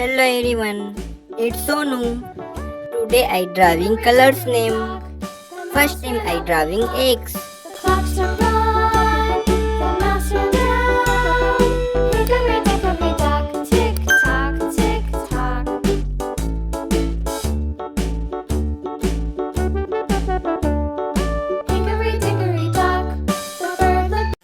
Hello everyone, it's Sonu. Today I drawing colors name. First time I drawing eggs. The clocks are right, the mouse are down. Hickory dickory dock, tick tock, tick tock. Hickory dickory dock, the bird looked.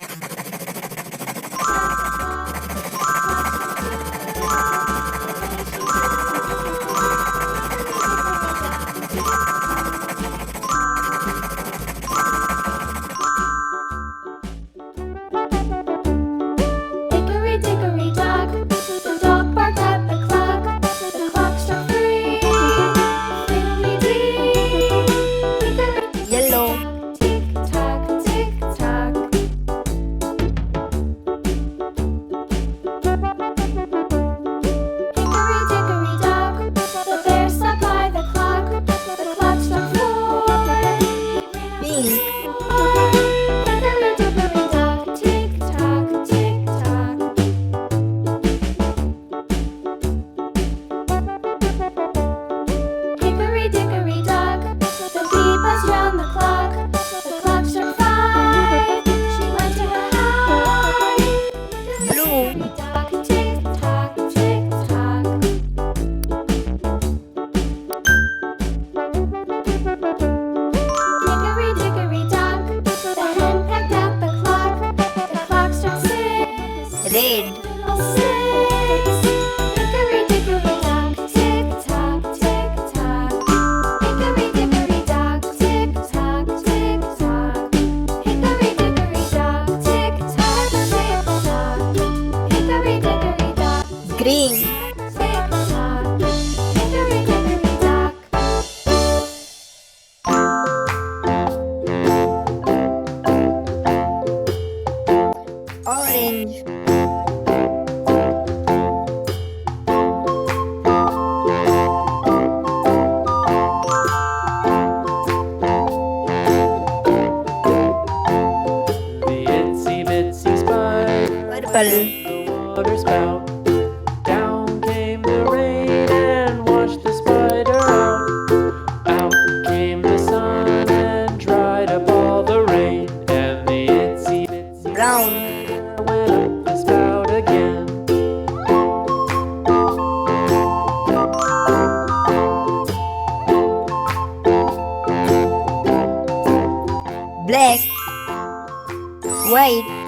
Hickory dickory dock, the dog barked at the clock. The clock struck 3. Fiddly-dee. Hickory Yellow. tick tock, tick tock. Hickory dickory dock, the bear sat by the clock. The clock struck 4. Pink. Hickory dickory dock, tick tock, tick tock. Hickory dickory dock, the bee buzzed round the clock. The clock struck 5. She went to her hive. Blue. Dock, tick tock, tick tock. Hickory dickory dock, the hen pecked at the clock. The clock struck 6. Red. Little 6. Hickory dickory dock, tick tock, tick tock. Hickory dickory dock, tick tock, tick tock. Hickory dickory dock, tick tock, tick tock. Hickory dickory dock, Green. tick tock. Hickory dickory dock. Orange. The itsy bitsy spider Purple. the water spout. Down came the rain and washed the spider out. Out came the sun and dried up all the rain. And the itsy bitsy Brown. spider went up the spout again. Black. White.